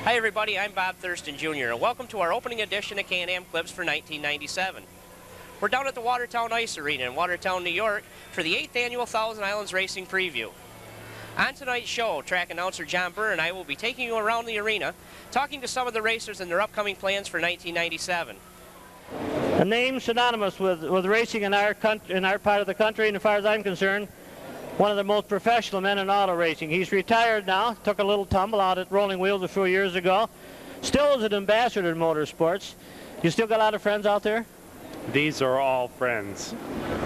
Hi everybody, I'm Bob Thurston Jr. and welcome to our opening edition of CanAm Clips for 1997. We're down at the Watertown Ice Arena in Watertown, New York for the 8th annual Thousand Islands Racing Preview. On tonight's show, track announcer John Burr and I will be taking you around the arena, talking to some of the racers and their upcoming plans for 1997. A name synonymous with racing in our part of the country, and as far as I'm concerned, one of the most professional men in auto racing. He's retired now, took a little tumble out at Rolling Wheels a few years ago. Still is an ambassador in motorsports. You still got a lot of friends out there? These are all friends.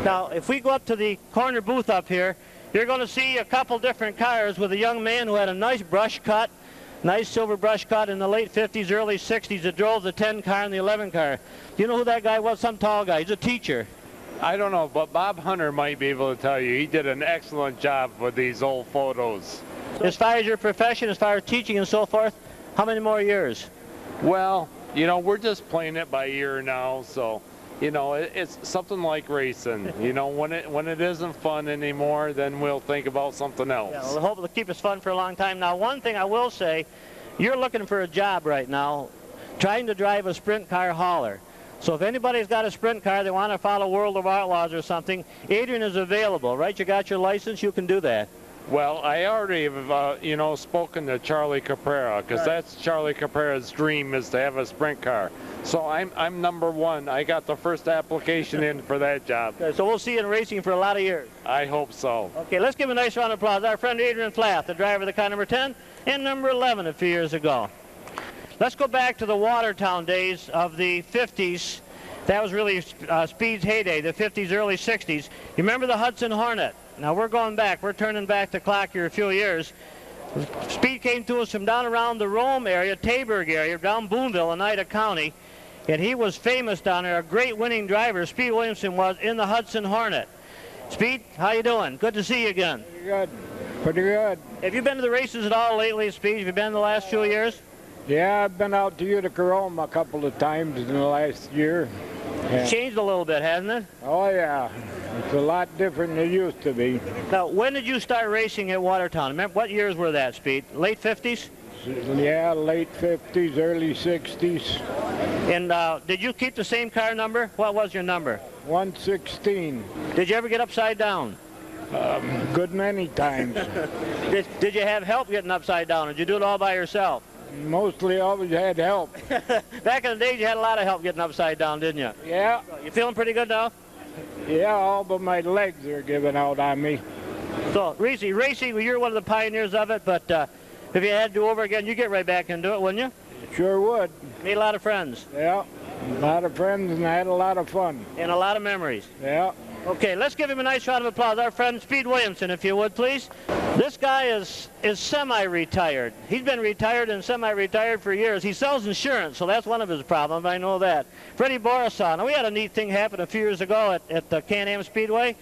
Now, if we go up to the corner booth up here, you're going to see a couple different cars with a young man who had a nice brush cut, nice silver brush cut in the late 50s, early 60s that drove the 10 car and the 11 car. Do you know who that guy was? Some tall guy. He's a teacher. I don't know, but Bob Hunter might be able to tell you. He did an excellent job with these old photos. As far as your profession, as far as teaching and so forth, how many more years? Well, you know, we're just playing it by ear now, so, you know, it's something like racing. You know, when it isn't fun anymore, then we'll think about something else. Yeah, well, hopefully keep us fun for a long time. Now, one thing I will say, you're looking for a job right now, trying to drive a sprint car hauler. So if anybody's got a sprint car, they want to follow World of Outlaws or something, Adrian is available, right? You got your license, you can do that. Well, I already have, you know, spoken to Charlie Caprera, because that's Charlie Caprera's dream, is to have a sprint car. So I'm number one. I got the first application in for that job. Okay, so we'll see you in racing for a lot of years. I hope so. Okay, let's give a nice round of applause. Our friend Adrian Flath, the driver of the car number 10 and number 11 a few years ago. Let's go back to the Watertown days of the 50s. That was really Speed's heyday, the 50s, early 60s. You remember the Hudson Hornet? Now we're going back. We're turning back the clock here a few years. Speed came to us from down around the Rome area, Taberg area, down Boonville, Oneida County. And he was famous down there, a great winning driver. Speed Williamson was in the Hudson Hornet. Speed, how you doing? Good to see you again. Pretty good. Pretty good. Have you been to the races at all lately, Speed? Have you been in the last few years? Yeah, I've been out to Utica Rome a couple of times in the last year. Yeah. It's changed a little bit, hasn't it? Oh, yeah. It's a lot different than it used to be. Now, when did you start racing at Watertown? Remember, what years were that, Speed? Late 50s? Yeah, late 50s, early 60s. And did you keep the same car number? What was your number? 116. Did you ever get upside down? Good many times. Did you have help getting upside down, or did you do it all by yourself? Mostly always had help. Back in the days, you had a lot of help getting upside down, didn't you? Yeah. You feeling pretty good now? Yeah, all but my legs are giving out on me. So, racing, well, you're one of the pioneers of it, but if you had to do over again, you'd get right back into it, wouldn't you? Sure would. Made a lot of friends. Yeah, a lot of friends, and I had a lot of fun. And a lot of memories. Yeah. Okay, let's give him a nice round of applause. Our friend Speed Williamson, if you would, please. This guy is semi-retired. He's been retired and semi-retired for years. He sells insurance, so that's one of his problems. I know that. Freddie Borisaw. Now, we had a neat thing happen a few years ago at the CanAm Speedway.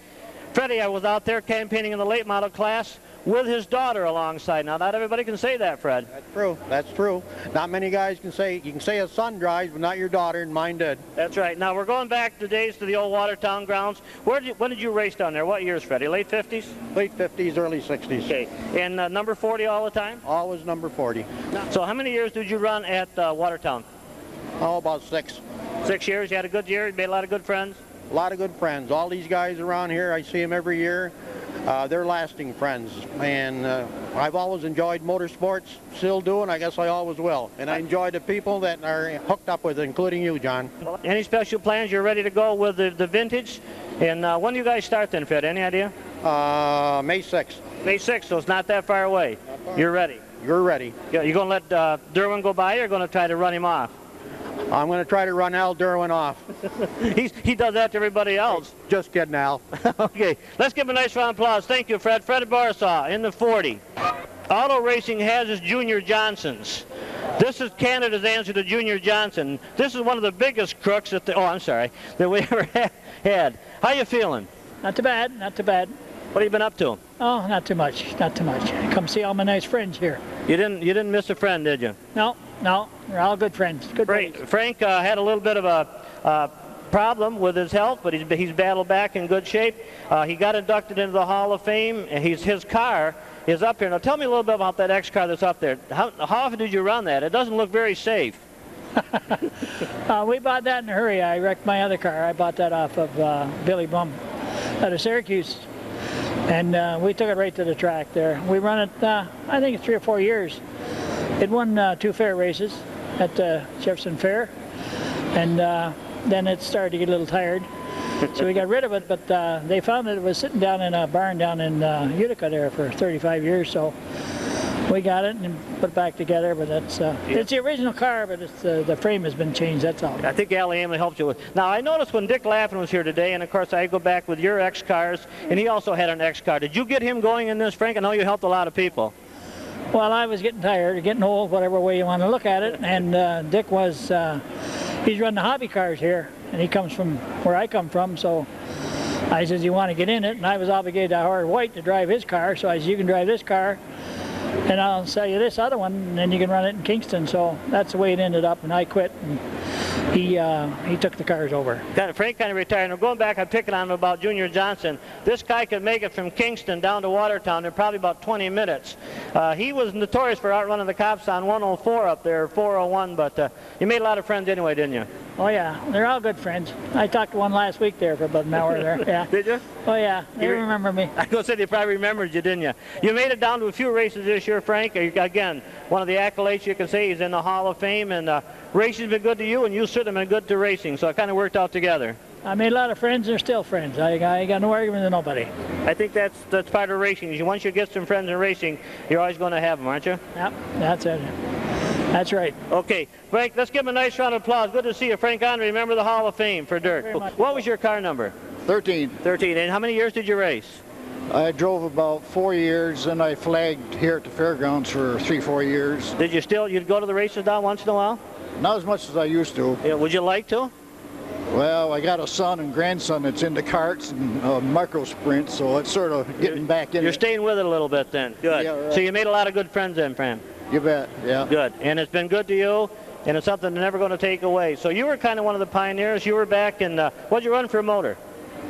Freddie was out there campaigning in the late model class with his daughter alongside. Now, not everybody can say that, Fred. That's true. That's true. Not many guys can say, you can say a son drives, but not your daughter, and mine did. That's right. Now, we're going back to days to the old Watertown grounds. When did you race down there? What years, Freddie? Late 50s? Late 50s, early 60s. Okay. And number 40 all the time? Always number 40. So how many years did you run at Watertown? Oh, about 6. 6 years. You had a good year? You made a lot of good friends? A lot of good friends. All these guys around here, I see them every year. They're lasting friends, and I've always enjoyed motorsports, still do, and I guess I always will. And I enjoy the people that are hooked up with it, including you, John. Any special plans? You're ready to go with the vintage? And when do you guys start then, Fred? Any idea? May 6th. May 6th, so it's not that far away. You're ready? You're ready. Yeah, you going to let Derwin go by, or you're going to try to run him off? I'm going to try to run Al Derwin off. He does that to everybody else. Just kidding, Al. Okay, let's give him a nice round of applause. Thank you, Fred. Fred Borisaw in the 40. Auto racing has its Junior Johnsons. This is Canada's answer to Junior Johnson. This is one of the biggest crooks that we ever had. How you feeling? Not too bad, not too bad. What have you been up to? Oh, not too much, not too much. Come see all my nice friends here. You didn't miss a friend, did you? No, we're all good friends. Good buddies. Frank had a little bit of a problem with his health, but he's battled back in good shape. He got inducted into the Hall of Fame, and his car is up here. Now tell me a little bit about that X car that's up there. How often did you run that? It doesn't look very safe. We bought that in a hurry. I wrecked my other car. I bought that off of Billy Blum out of Syracuse. And we took it right to the track there. We run it, I think, 3 or 4 years. It won 2 fair races at Jefferson Fair. And then it started to get a little tired. So we got rid of it, but they found that it was sitting down in a barn down in Utica there for 35 years. So we got it and put it back together, but it's the original car, but it's the frame has been changed, that's all. I think Allie Amley helped you with. Now, I noticed when Dick Laffin was here today, and of course I go back with your X cars, and he also had an X car. Did you get him going in this, Frank? I know you helped a lot of people. Well, I was getting tired, getting old, whatever way you want to look at it, and Dick was, he's running the hobby cars here, and he comes from where I come from, so I says, you want to get in it? And I was obligated to hire White to drive his car, so I said, you can drive this car, and I'll sell you this other one, and then you can run it in Kingston. So that's the way it ended up, and I quit, and he took the cars over. Frank kind of retired. Now going back, I'm picking on him about Junior Johnson. This guy could make it from Kingston down to Watertown in probably about 20 minutes. He was notorious for outrunning the cops on 104 up there, 401, but you made a lot of friends anyway, didn't you? Oh yeah, they're all good friends. I talked to one last week there for about an hour there. Yeah. Did you? Oh yeah, they remember me. I was going to say they probably remembered you, didn't you? You made it down to a few races this year, Frank. Again, one of the accolades you can say he's in the Hall of Fame, and racing's been good to you, and you certainly been good to racing, so it kind of worked out together. I made a lot of friends. They're still friends. I got no argument with nobody. I think that's part of racing. Once you get some friends in racing, you're always going to have them, aren't you? Yep, that's it. That's right. Okay, Frank, let's give him a nice round of applause. Good to see you, Frank Andre, member of the Hall of Fame for dirt. What was your car number? 13. 13. And how many years did you race? I drove about 4 years, and I flagged here at the fairgrounds for 3-4 years. Did you'd go to the races down once in a while? Not as much as I used to. Yeah, would you like to? Well, I got a son and grandson that's into karts and micro sprints, so it's sort of getting back in. You're staying with it a little bit then. Good. Yeah, right. So you made a lot of good friends then, Fran. You bet, yeah. Good. And it's been good to you, and it's something they're never going to take away. So you were kind of one of the pioneers. You were back in, what'd you run for a motor?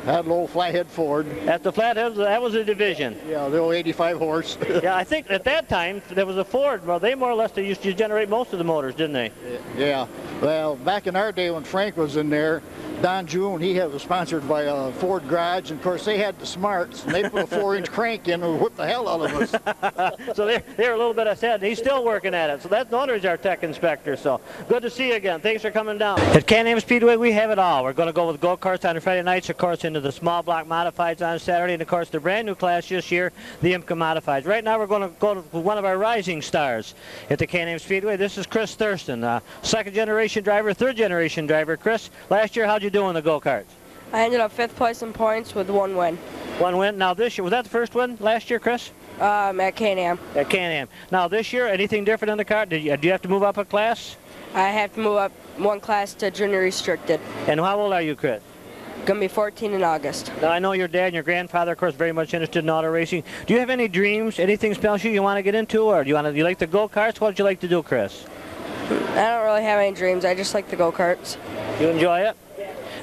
I had an old flathead Ford. At the Flathead, that was a division. Yeah, the old 85 horse. Yeah, I think at that time there was a Ford. Well, they more or less they used to generate most of the motors, didn't they? Yeah. Well, back in our day when Frank was in there, Don June, he was sponsored by a Ford Garage, and of course they had the smarts, and they put a 4-inch crank in and whipped the hell out of us. So they're a little bit ahead. He's still working at it. So that owner is our tech inspector. So good to see you again. Thanks for coming down. At CanAm Speedway, we have it all. We're going to go with go-karts on Friday nights, of course, into the small block modifieds on Saturday, and of course the brand new class this year, the IMCA modifieds. Right now we're going to go to one of our rising stars at the CanAm Speedway. This is Chris Thurston, second-generation driver, third-generation driver. Chris, last year how'd you do in the go-karts? I ended up 5th place in points with 1 win. 1 win. Now this year, was that the first win last year, Chris? At CanAm. At CanAm. Now this year, anything different in the car? Do you have to move up a class? I have to move up 1 class to junior restricted. And how old are you, Chris? Gonna be 14 in August. Now I know your dad and your grandfather, of course, very much interested in auto racing. Do you have any dreams, anything special you want to get into, or do you like the go-karts? What would you like to do, Chris? I don't really have any dreams. I just like the go-karts. You enjoy it?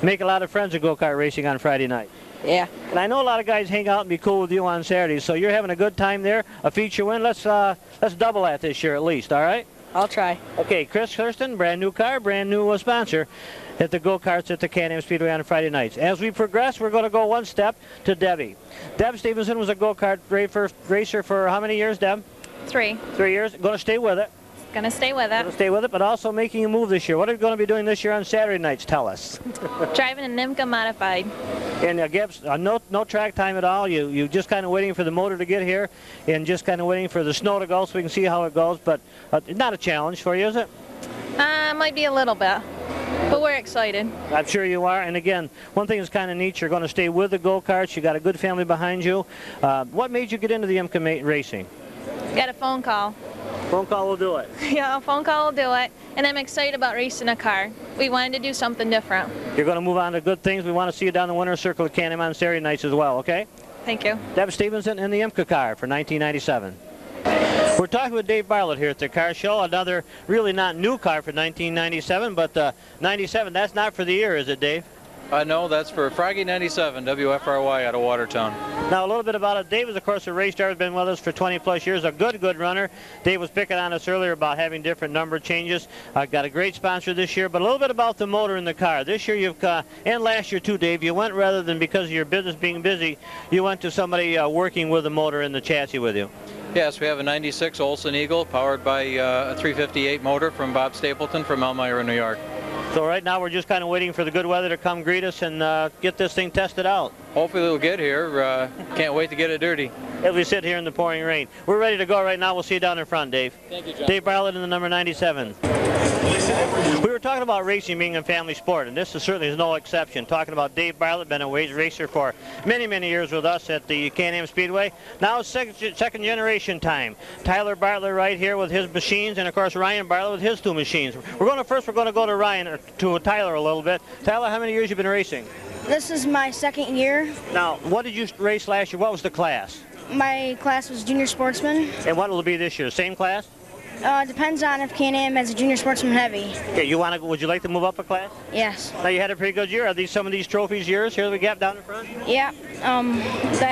Make a lot of friends at go-kart racing on Friday night. Yeah. And I know a lot of guys hang out and be cool with you on Saturdays, so you're having a good time there, a feature win. Let's double that this year at least, all right? I'll try. Okay, Chris Thurston, brand new car, brand new sponsor at the go-karts at the CanAm Speedway on Friday nights. As we progress, we're going to go one step to Debbie. Deb Stevenson was a go-kart racer for how many years, Deb? 3. 3 years. Going to stay with it. Gonna stay with it. Going to stay with it, but also making a move this year. What are you going to be doing this year on Saturday nights? Tell us. Driving an IMCA modified. And no track time at all. You just kind of waiting for the motor to get here, and just kind of waiting for the snow to go so we can see how it goes. But not a challenge for you, is it? Might be a little bit, but we're excited. I'm sure you are. And again, one thing that's kind of neat, you're going to stay with the go-karts. You got a good family behind you. What made you get into the IMCA racing? Got a phone call. Phone call will do it. Yeah, a phone call will do it. And I'm excited about racing a car. We wanted to do something different. You're going to move on to good things. We want to see you down the winner's circle at CanAm on Saturday nights as well, okay? Thank you. Deb Stevenson in the IMCA car for 1997. We're talking with Dave Bartlett here at the car show. Another really not new car for 1997, but 97, that's not for the year, is it, Dave? No, that's for Froggy 97, WFRY out of Watertown. Now a little bit about it. Dave is of course a race star, has been with us for 20 plus years, a good runner. Dave was picking on us earlier about having different number changes. Got a great sponsor this year, but a little bit about the motor in the car. This year you've, and last year too, Dave, you went rather than because of your business being busy, you went to somebody working with the motor in the chassis with you. Yes, we have a 96 Olsen Eagle powered by a 358 motor from Bob Stapleton from Elmira, New York. So right now we're just kind of waiting for the good weather to come greet us and get this thing tested out. Hopefully it'll get here. Can't wait to get it dirty. As we sit here in the pouring rain. We're ready to go right now. We'll see you down in front, Dave. Thank you, John. Dave Bartlett in the number 97. We were talking about racing being a family sport, and this is certainly no exception. Talking about Dave Bartlett, been a racer for many years with us at the CanAm Speedway. Now it's second generation time. Tyler Bartlett right here with his machines, and of course Ryan Bartlett with his two machines. We're going to go to Ryan, or to Tyler a little bit. Tyler, how many years you been racing? This is my second year. Now, what did you race last year? What was the class? My class was junior sportsman. And what will it be this year? Same class? Depends on if CanAm has a junior sportsman heavy. Okay, would you like to move up a class? Yes. Now you had a pretty good year. Are some of these trophies yours here that we got down in front? Yeah.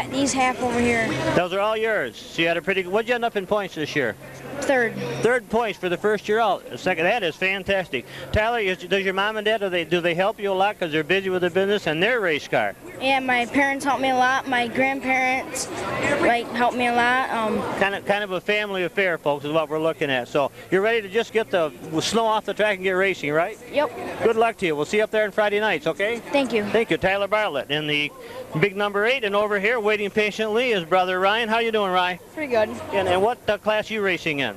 These half over here. Those are all yours. So you had a pretty good. What'd you end up in points this year? Third. Third points for the first year out. Second, that is fantastic. Tyler, does your mom and dad, do they help you a lot because they're busy with their business and their race car? Yeah, my parents help me a lot. My grandparents help me a lot. Kind of a family affair, folks, is what we're looking at. So you're ready to just get the snow off the track and get racing, right? Yep. Good luck to you. We'll see you up there on Friday nights, okay? Thank you. Thank you, Tyler Bartlett in the big number 8, and over here waiting patiently is brother Ryan. How you doing, Ryan? Pretty good. And what class are you racing in?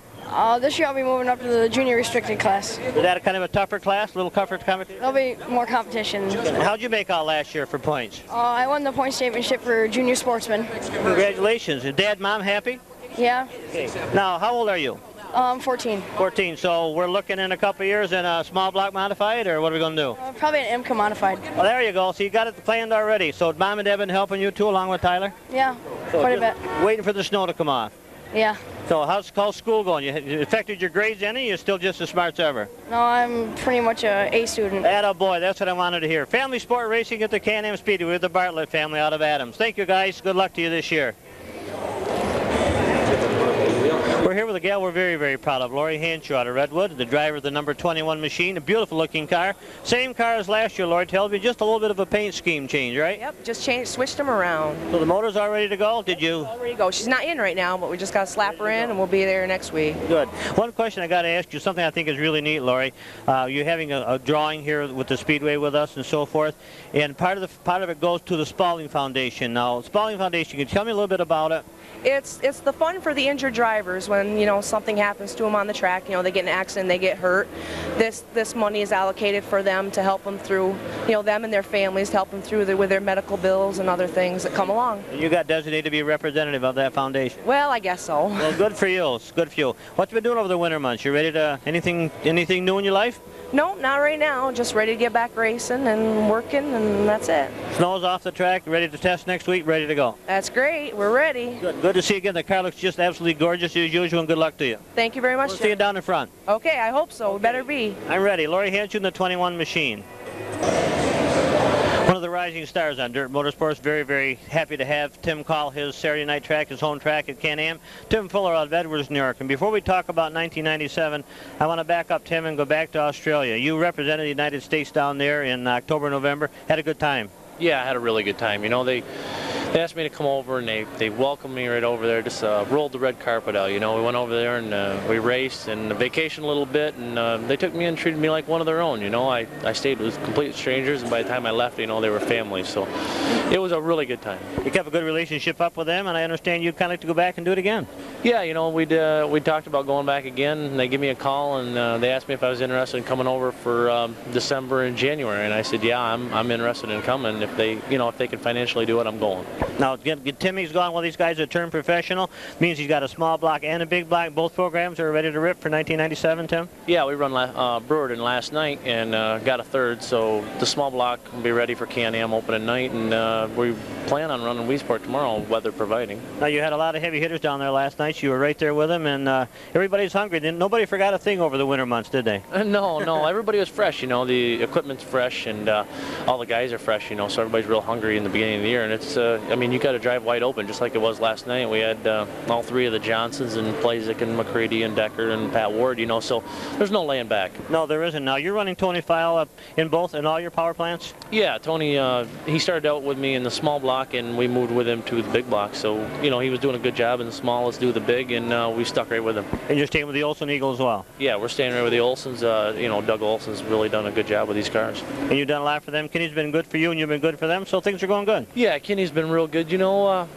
This year I'll be moving up to the junior restricted class. Is that a kind of a tougher class, a little tougher competition? There'll be more competition. How'd you make out last year for points? I won the points championship for junior sportsmen. Congratulations. Is Dad, Mom happy? Yeah. Okay. Now, how old are you? 14. 14. So we're looking in a couple of years in a small block modified, or what are we going to do? Probably an IMCA modified. Well, there you go. So you got it planned already. So Mom and Dad been helping you too, along with Tyler? Yeah, so quite a bit. Waiting for the snow to come off. Yeah. So how's school going? You affected your grades any? You're still just as smart as ever? No, I'm pretty much a A student. Attaboy, that's what I wanted to hear. Family sport racing at the CanAm Speedway with the Bartlett family out of Adams. Thank you, guys. Good luck to you this year. We're here with a gal we're very proud of, Lori Hanshaw out of Redwood, the driver of the number 21 machine, a beautiful looking car. Same car as last year, Lori, tell me, just a little bit of a paint scheme change, right? Yep, just switched them around. So the motor's all ready to go? Did you? All ready to go. She's not in right now, but we just got to slap her in and we'll be there next week. Good. One question I got to ask you, something I think is really neat, Lori. You're having a drawing here with the Speedway with us and so forth, and part of it goes to the Spalding Foundation. Now, Spalding Foundation, can you tell me a little bit about it? It's the fun for the injured drivers when, you know, something happens to them on the track, you know, they get in an accident, they get hurt. This money is allocated for them to help them through, you know, them and their families, to help them through with their medical bills and other things that come along. And you got designated to be a representative of that foundation? Well, I guess so. Well, good for you. It's good for you. What you been doing over the winter months? You ready to, anything new in your life? No, not right now. Just ready to get back racing and working, and that's it. Snow's off the track, ready to test next week, ready to go. That's great. We're ready. Good to see you again. The car looks just absolutely gorgeous as usual, and good luck to you. Thank you very much. We'll see you down in front. Okay, I hope so. We better be. I'm ready. Lori Hanshaw in the 21 machine. One of the rising stars on Dirt Motorsports. Very happy to have Tim call his Saturday night track, his home track at CanAm. Tim Fuller out of Edwards, New York. And before we talk about 1997, I want to back up, Tim, and go back to Australia. You represented the United States down there in October, November. Had a good time. Yeah, I had a really good time. You know, they asked me to come over, and they welcomed me right over there. Just rolled the red carpet out. You know, we went over there and we raced and vacationed a little bit, and they took me and treated me like one of their own. You know, I stayed with complete strangers, and by the time I left, you know, they were family. So it was a really good time. You kept a good relationship up with them, and I understand you'd kind of like to go back and do it again. Yeah, you know, we talked about going back again, and they gave me a call, and they asked me if I was interested in coming over for December and January, and I said, yeah, I'm interested in coming. If they can financially do it, I'm going. Now, Timmy's gone. Well, these guys have turned professional. Means he's got a small block and a big block. Both programs are ready to rip for 1997, Tim? Yeah, we run Brewerton last night and got a third, so the small block will be ready for CanAm opening night, and we plan on running Weesport tomorrow, weather providing. Now, you had a lot of heavy hitters down there last night. So you were right there with them, and everybody's hungry. Nobody forgot a thing over the winter months, did they? No, everybody was fresh. You know, the equipment's fresh, and all the guys are fresh. You know, so everybody's real hungry in the beginning of the year, and it's. I mean, you got to drive wide open, just like it was last night. We had all three of the Johnsons and Plazik and McCready and Decker and Pat Ward. You know, so there's no laying back. No, there isn't. Now you're running Tony File up in all your power plants. Yeah, Tony. He started out with me in the small block, and we moved with him to the big block. So you know, he was doing a good job in the small. Let's do the big, and we stuck right with him. And you're staying with the Olsen Eagle as well. Yeah, we're staying right with the Olsons. You know, Doug Olson's really done a good job with these cars. And you've done a lot for them. Kenny's been good for you, and you've been good for them. So things are going good. Yeah, Kenny's been real good. You know,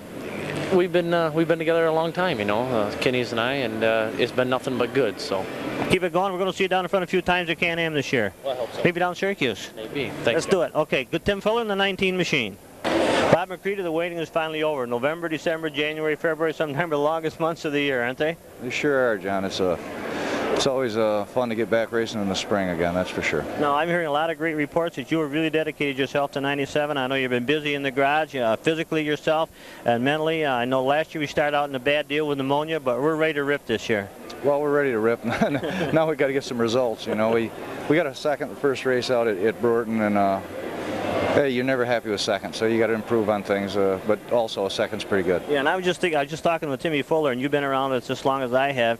we've been together a long time. You know, Kenny's and I, and it's been nothing but good. So keep it going. We're going to see you down in front a few times at CanAm this year. Well, I hope so. Maybe down in Syracuse. Maybe. Thanks. Let's do it. Okay. Good. Tim Fuller in the 19 machine. Bob McCready, the waiting is finally over. November, December, January, February, sometimes the longest months of the year, aren't they? They sure are, John. It's always fun to get back racing in the spring again, that's for sure. No, I'm hearing a lot of great reports that you have really dedicated yourself to 97. I know you've been busy in the garage, physically yourself and mentally. I know last year we started out in a bad deal with pneumonia, but we're ready to rip this year. Well, we're ready to rip. Now we've got to get some results. You know, we got a second the first race out at Brewerton, and hey, you're never happy with second, so you got to improve on things. But also a second's pretty good. Yeah, and I was just talking with Timmy Fuller, and you've been around us as long as I have.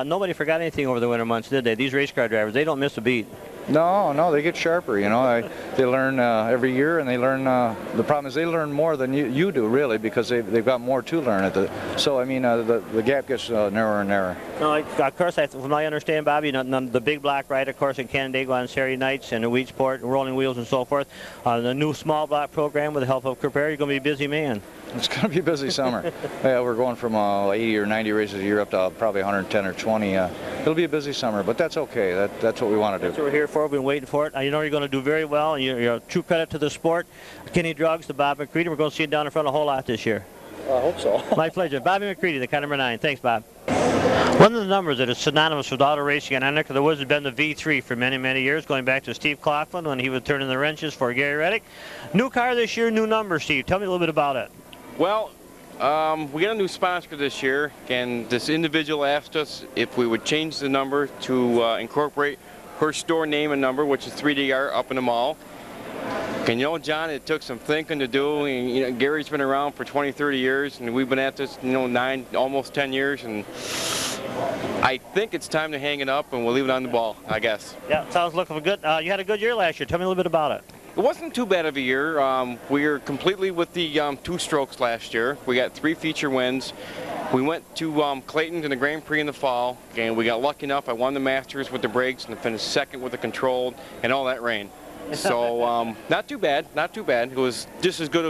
Nobody forgot anything over the winter months, did they? These race car drivers, they don't miss a beat. No, they get sharper. You know, they learn every year, and they learn. The problem is they learn more than you do, really, because they've got more to learn. So I mean, the gap gets narrower and narrower. No, of course, from my understanding, Bobby, the big block ride, of course, in Canandaigua on Saturday nights, and the Weedsport, rolling wheels, and so forth. The new small block program with the help of Caprera, you're going to be a busy man. It's going to be a busy summer. Yeah, we're going from 80 or 90 races a year up to probably 110 or 20. It'll be a busy summer, but that's okay. That's what we want to do. That's what we're here for. We've been waiting for it. You know you're going to do very well, and you're a true credit to the sport. Kenny Druggs, to Bob McCready. We're going to see you down in front a whole lot this year. I hope so. My pleasure. Bobby McCready, the car number 9. Thanks, Bob. One of the numbers that is synonymous with auto racing in our neck of the woods has been the V3 for many, many years, going back to Steve Coughlin when he was turning the wrenches for Gary Reddick. New car this year, new number, Steve. Tell me a little bit about it. Well, we got a new sponsor this year, and this individual asked us if we would change the number to incorporate her store name and number, which is 3DR up in the mall. And you know, John, it took some thinking to do. And, you know, Gary's been around for 20, 30 years, and we've been at this, you know, almost 10 years, and I think it's time to hang it up, and we'll leave it on the ball, I guess. Yeah, sounds looking good. You had a good year last year. Tell me a little bit about it. It wasn't too bad of a year. We were completely with the 2 strokes last year. We got 3 feature wins. We went to Clayton to the Grand Prix in the fall, and we got lucky enough. I won the Masters with the brakes and finished second with the controlled and all that rain. So not too bad, not too bad. It was just as good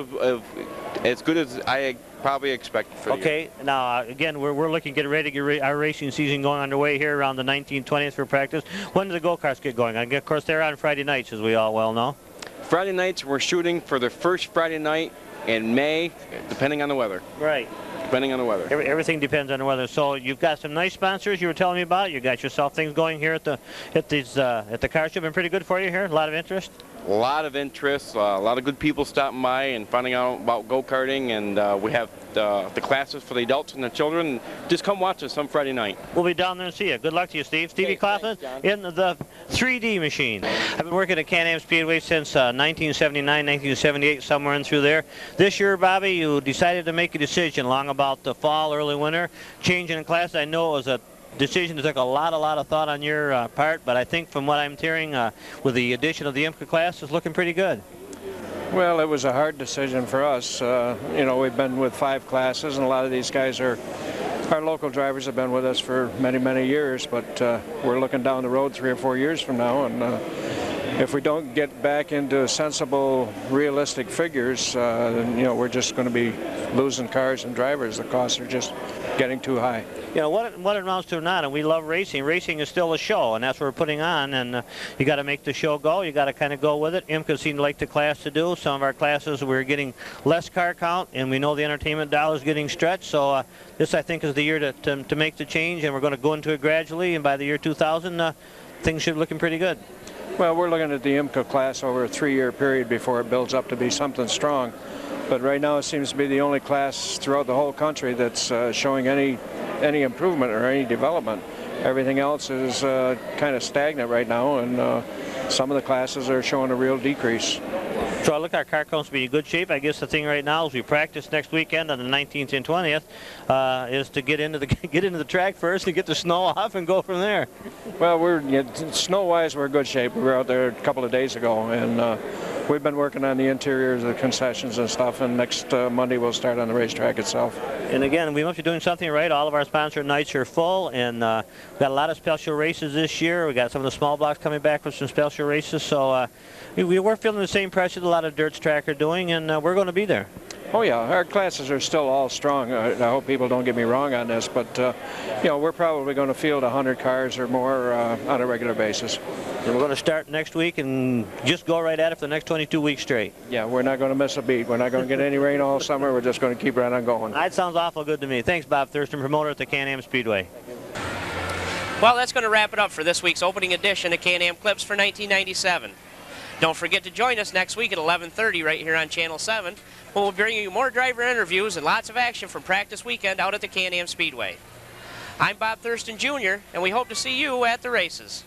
as I probably expected for the year. Okay, now again, we're looking to get ready to get our racing season going underway here around the 1920th for practice. When do the go-karts get going? Of course, they're on Friday nights, as we all well know. Friday nights, we're shooting for the first Friday night in May, depending on the weather. Right. Depending on the weather. Everything depends on the weather. So you've got some nice sponsors you were telling me about. You got yourself things going here at the car show. Been pretty good for you here. A lot of interest. A lot of interest. A lot of good people stopping by and finding out about go-karting, and we have the classes for the adults and the children. Just come watch us some Friday night. We'll be down there and see you. Good luck to you, Steve. Stevie Coughlin in the 3D machine. I've been working at CanAm Speedway since 1979, 1978, somewhere in through there. This year, Bobby, you decided to make a decision long about the fall, early winter, changing in class. I know it was a decision that took a lot of thought on your part, but I think from what I'm hearing with the addition of the IMCA class, it's looking pretty good. Well, it was a hard decision for us. You know, we've been with 5 classes, and a lot of these guys our local drivers have been with us for many, many years, but we're looking down the road 3 or 4 years from now, and if we don't get back into sensible, realistic figures, then, you know, we're just going to be losing cars and drivers. The costs are just getting too high. You know, what it amounts to or not, and we love racing. Racing is still a show, and that's what we're putting on, and you got to make the show go. You got to kind of go with it. IMCA seemed like the class to do. Some of our classes, we're getting less car count, and we know the entertainment dollar is getting stretched, so this, I think, is the year to make the change, and we're going to go into it gradually, and by the year 2000, things should be looking pretty good. Well, we're looking at the IMCA class over a 3-year period before it builds up to be something strong. But right now it seems to be the only class throughout the whole country that's showing any improvement or any development. Everything else is kind of stagnant right now, and some of the classes are showing a real decrease. So I look, our car counts to be in good shape. I guess the thing right now is we practice next weekend on the 19th and 20th is to get into the track first and get the snow off and go from there. Well, snow-wise, we're in good shape. We were out there a couple of days ago, and we've been working on the interiors, the concessions and stuff, and next Monday we'll start on the racetrack itself. And again, we must be doing something right. All of our sponsored nights are full, and we've got a lot of special races this year. We got some of the small blocks coming back with some special races, so we're feeling the same pressure that a lot of Dirt's track are doing, and we're going to be there. Oh yeah, our classes are still all strong. I hope people don't get me wrong on this, but you know, we're probably going to field 100 cars or more on a regular basis. And we're going to start next week and just go right at it for the next 22 weeks straight. Yeah, we're not going to miss a beat. We're not going to get any rain all summer. We're just going to keep right on going. That sounds awful good to me. Thanks, Bob Thurston, promoter at the CanAm Speedway. Well, that's going to wrap it up for this week's opening edition of CanAm Clips for 1997. Don't forget to join us next week at 11:30 right here on Channel 7, where we'll bring you more driver interviews and lots of action from practice weekend out at the CanAm Speedway. I'm Bob Thurston Jr., and we hope to see you at the races.